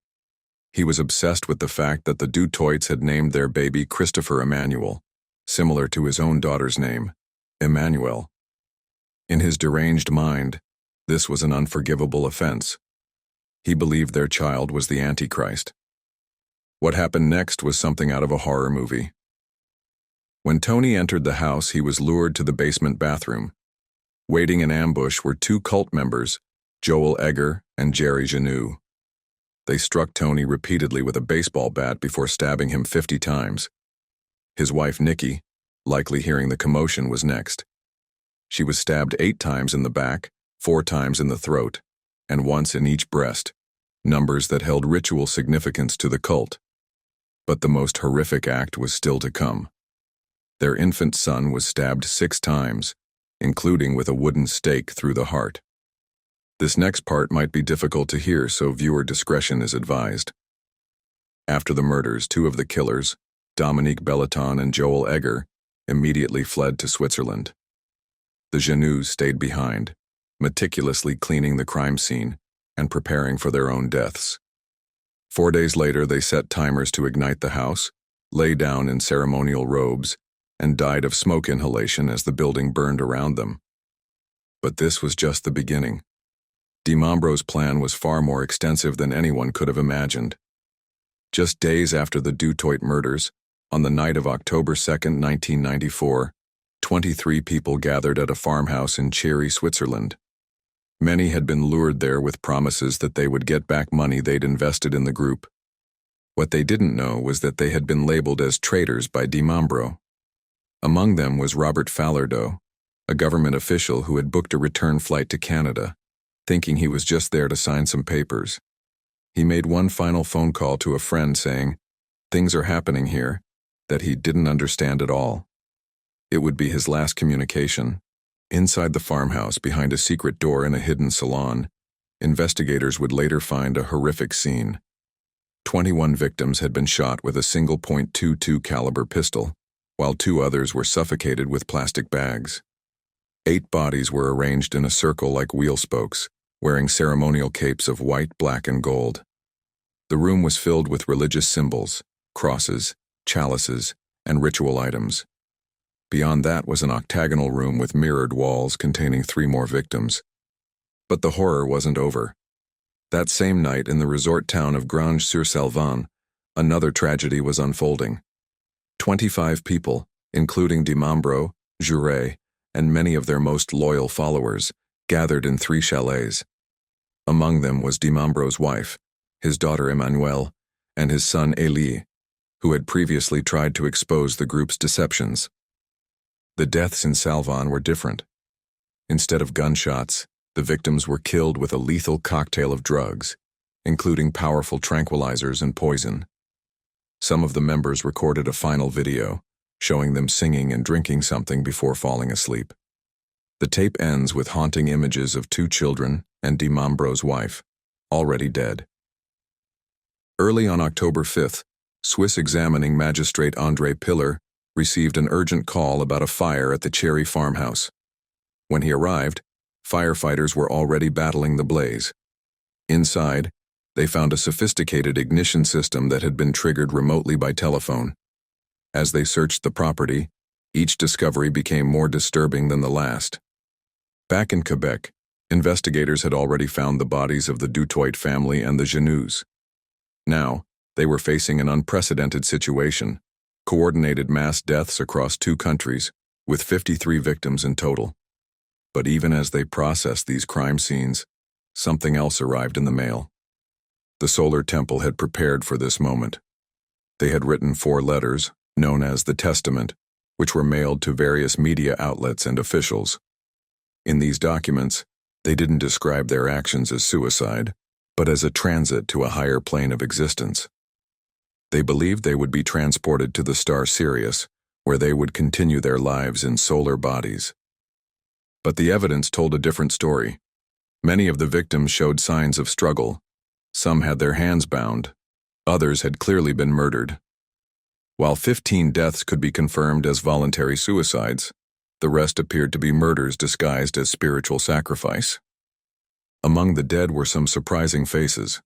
He was obsessed with the fact that the Dutoits had named their baby Christopher Emmanuel, similar to his own daughter's name, Emmanuel. In his deranged mind, this was an unforgivable offense. He believed their child was the Antichrist. What happened next was something out of a horror movie. When Tony entered the house, he was lured to the basement bathroom. Waiting in ambush were 2 cult members, Joel Egger and Jerry Janou. They struck Tony repeatedly with a baseball bat before stabbing him 50 times. His wife Nikki, likely hearing the commotion, was next. She was stabbed 8 times in the back, 4 times in the throat, and once in each breast, numbers that held ritual significance to the cult. But the most horrific act was still to come. Their infant son was stabbed 6 times, including with a wooden stake through the heart. This next part might be difficult to hear, so viewer discretion is advised. After the murders, 2 of the killers, Dominique Belleton and Joel Egger, immediately fled to Switzerland. The Janous stayed behind, meticulously cleaning the crime scene and preparing for their own deaths. 4 days later, they set timers to ignite the house, lay down in ceremonial robes, and died of smoke inhalation as the building burned around them. But this was just the beginning. Dimambro's plan was far more extensive than anyone could have imagined. Just days after the Dutoit murders, on the night of October 2, 1994, 23 people gathered at a farmhouse in Chery, Switzerland. Many had been lured there with promises that they would get back money they'd invested in the group. What they didn't know was that they had been labeled as traitors by Dimambro. Among them was Robert Falardeau, a government official who had booked a return flight to Canada, thinking he was just there to sign some papers. He made one final phone call to a friend saying, "Things are happening here," that he didn't understand at all. It would be his last communication. Inside the farmhouse, behind a secret door in a hidden salon, investigators would later find a horrific scene. 21 victims had been shot with a single .22 caliber pistol, while 2 others were suffocated with plastic bags. 8 bodies were arranged in a circle like wheel spokes, wearing ceremonial capes of white, black, and gold. The room was filled with religious symbols, crosses, chalices, and ritual items. Beyond that was an octagonal room with mirrored walls containing 3 more victims. But the horror wasn't over. That same night, in the resort town of Granges-sur-Salvan, another tragedy was unfolding. 25 people, including Dimambro, Jure, and many of their most loyal followers, gathered in 3 chalets. Among them was Dimambro's wife, his daughter Emmanuelle, and his son Elie, who had previously tried to expose the group's deceptions. The deaths in Salvan were different. Instead of gunshots, the victims were killed with a lethal cocktail of drugs, including powerful tranquilizers and poison. Some of the members recorded a final video, showing them singing and drinking something before falling asleep. The tape ends with haunting images of 2 children and Dimambro's wife, already dead. Early on October 5th, Swiss examining magistrate André Piller received an urgent call about a fire at the Chery farmhouse. When he arrived, firefighters were already battling the blaze. Inside, they found a sophisticated ignition system that had been triggered remotely by telephone. As they searched the property, each discovery became more disturbing than the last. Back in Quebec, investigators had already found the bodies of the Dutoit family and the Janous. Now, they were facing an unprecedented situation. coordinated mass deaths across 2 countries, with 53 victims in total. But even as they processed these crime scenes, something else arrived in the mail. The Solar Temple had prepared for this moment. They had written 4 letters, known as the Testament, which were mailed to various media outlets and officials. In these documents, they didn't describe their actions as suicide, but as a transit to a higher plane of existence. They believed they would be transported to the star Sirius, where they would continue their lives in solar bodies. But the evidence told a different story. Many of the victims showed signs of struggle. Some had their hands bound. Others had clearly been murdered. While 15 deaths could be confirmed as voluntary suicides, the rest appeared to be murders disguised as spiritual sacrifice. Among the dead were some surprising faces.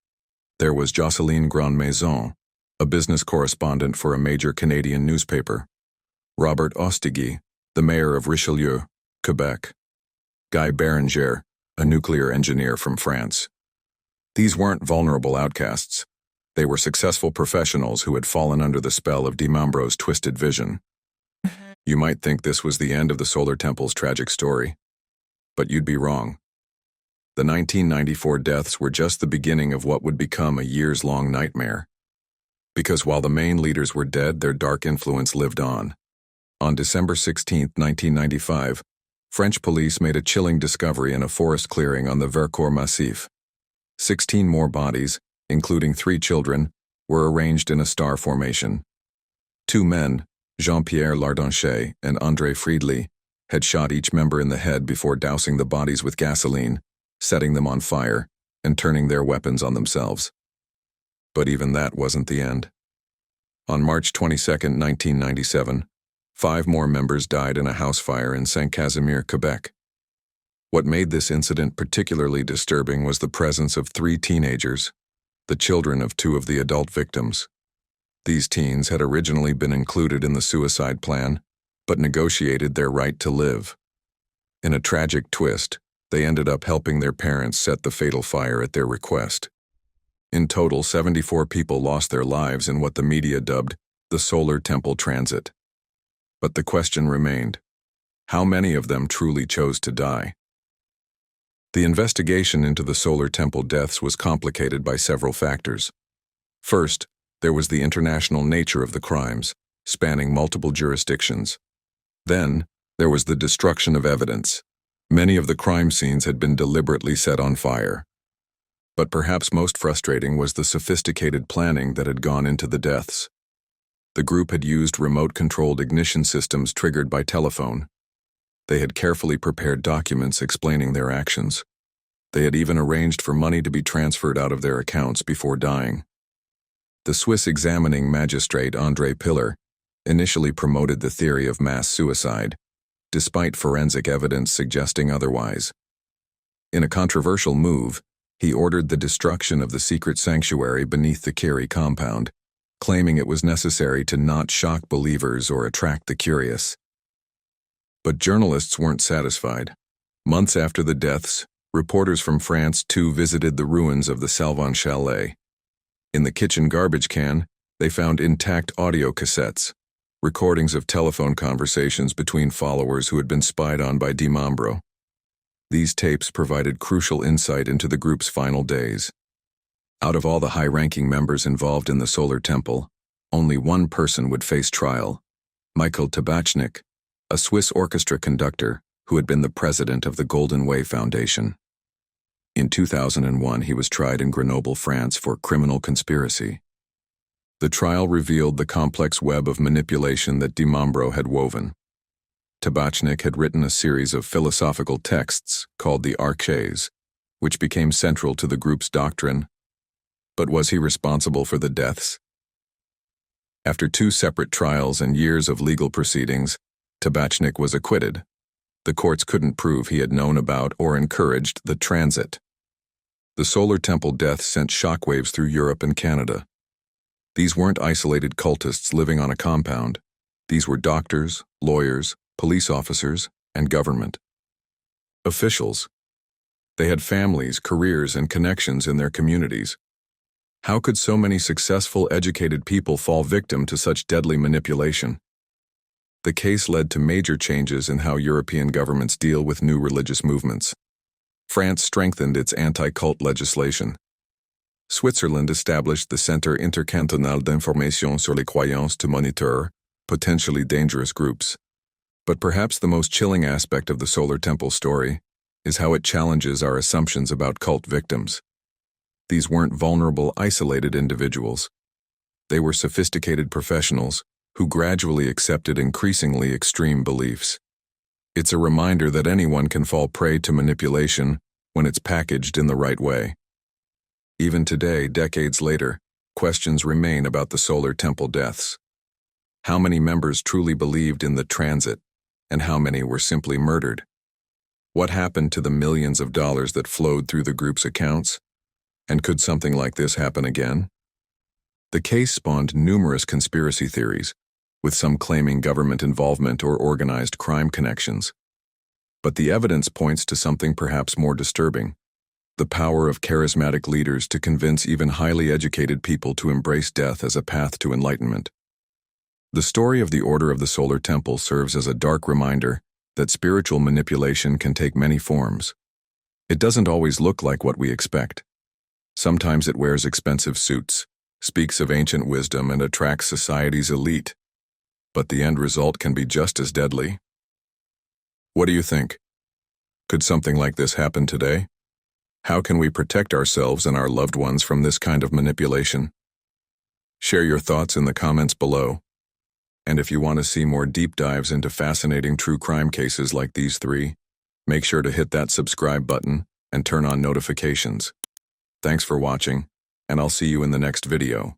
There was Jocelyn Grandmaison, a business correspondent for a major Canadian newspaper; Robert Ostigui, the mayor of Richelieu, Quebec; Guy Béranger, a nuclear engineer from France. These weren't vulnerable outcasts. They were successful professionals who had fallen under the spell of Dimambro's twisted vision. You might think this was the end of the Solar Temple's tragic story, but you'd be wrong. The 1994 deaths were just the beginning of what would become a years-long nightmare. Because while the main leaders were dead, their dark influence lived on. On December 16, 1995, French police made a chilling discovery in a forest clearing on the Vercors Massif. 16 more bodies, including 3 children, were arranged in a star formation. 2 men, Jean-Pierre Lardanchet and André Friedli, had shot each member in the head before dousing the bodies with gasoline, setting them on fire, and turning their weapons on themselves. But even that wasn't the end. On March 22, 1997, 5 more members died in a house fire in Saint-Casimir, Quebec. What made this incident particularly disturbing was the presence of 3 teenagers, the children of 2 of the adult victims. These teens had originally been included in the suicide plan, but negotiated their right to live. In a tragic twist, they ended up helping their parents set the fatal fire at their request. In total, 74 people lost their lives in what the media dubbed the Solar Temple Transit. But the question remained: how many of them truly chose to die? The investigation into the Solar Temple deaths was complicated by several factors. First, there was the international nature of the crimes, spanning multiple jurisdictions. Then, there was the destruction of evidence. Many of the crime scenes had been deliberately set on fire. But perhaps most frustrating was the sophisticated planning that had gone into the deaths. The group had used remote-controlled ignition systems triggered by telephone. They had carefully prepared documents explaining their actions. They had even arranged for money to be transferred out of their accounts before dying. The Swiss examining magistrate André Piller initially promoted the theory of mass suicide, despite forensic evidence suggesting otherwise. In a controversial move, he ordered the destruction of the secret sanctuary beneath the Curie compound, claiming it was necessary to not shock believers or attract the curious. But journalists weren't satisfied. Months after the deaths, reporters from France too visited the ruins of the Salvan Chalet. In the kitchen garbage can, they found intact audio cassettes, recordings of telephone conversations between followers who had been spied on by Dimambro. These tapes provided crucial insight into the group's final days. Out of all the high-ranking members involved in the Solar Temple, only one person would face trial: Michael Tabachnik, a Swiss orchestra conductor who had been the president of the Golden Way Foundation. In 2001, he was tried in Grenoble, France for criminal conspiracy. The trial revealed the complex web of manipulation that Dimambro had woven. Tabachnik had written a series of philosophical texts called the Archés, which became central to the group's doctrine. But was he responsible for the deaths? After 2 separate trials and years of legal proceedings, Tabachnik was acquitted. The courts couldn't prove he had known about or encouraged the transit. The Solar Temple deaths sent shockwaves through Europe and Canada. These weren't isolated cultists living on a compound. These were doctors, lawyers, police officers, and government officials. They had families, careers, and connections in their communities. How could so many successful, educated people fall victim to such deadly manipulation? The case led to major changes in how European governments deal with new religious movements. France strengthened its anti-cult legislation. Switzerland established the Centre Intercantonal d'Information sur les Croyances to monitor potentially dangerous groups. But perhaps the most chilling aspect of the Solar Temple story is how it challenges our assumptions about cult victims. These weren't vulnerable, isolated individuals. They were sophisticated professionals who gradually accepted increasingly extreme beliefs. It's a reminder that anyone can fall prey to manipulation when it's packaged in the right way. Even today, decades later, questions remain about the Solar Temple deaths. How many members truly believed in the transit, and how many were simply murdered? What happened to the millions of dollars that flowed through the group's accounts? And could something like this happen again? The case spawned numerous conspiracy theories, with some claiming government involvement or organized crime connections. But the evidence points to something perhaps more disturbing: the power of charismatic leaders to convince even highly educated people to embrace death as a path to enlightenment. The story of the Order of the Solar Temple serves as a dark reminder that spiritual manipulation can take many forms. It doesn't always look like what we expect. Sometimes it wears expensive suits, speaks of ancient wisdom, and attracts society's elite. But the end result can be just as deadly. What do you think? Could something like this happen today? How can we protect ourselves and our loved ones from this kind of manipulation? Share your thoughts in the comments below. And if you want to see more deep dives into fascinating true crime cases like these three, make sure to hit that subscribe button and turn on notifications. Thanks for watching, and I'll see you in the next video.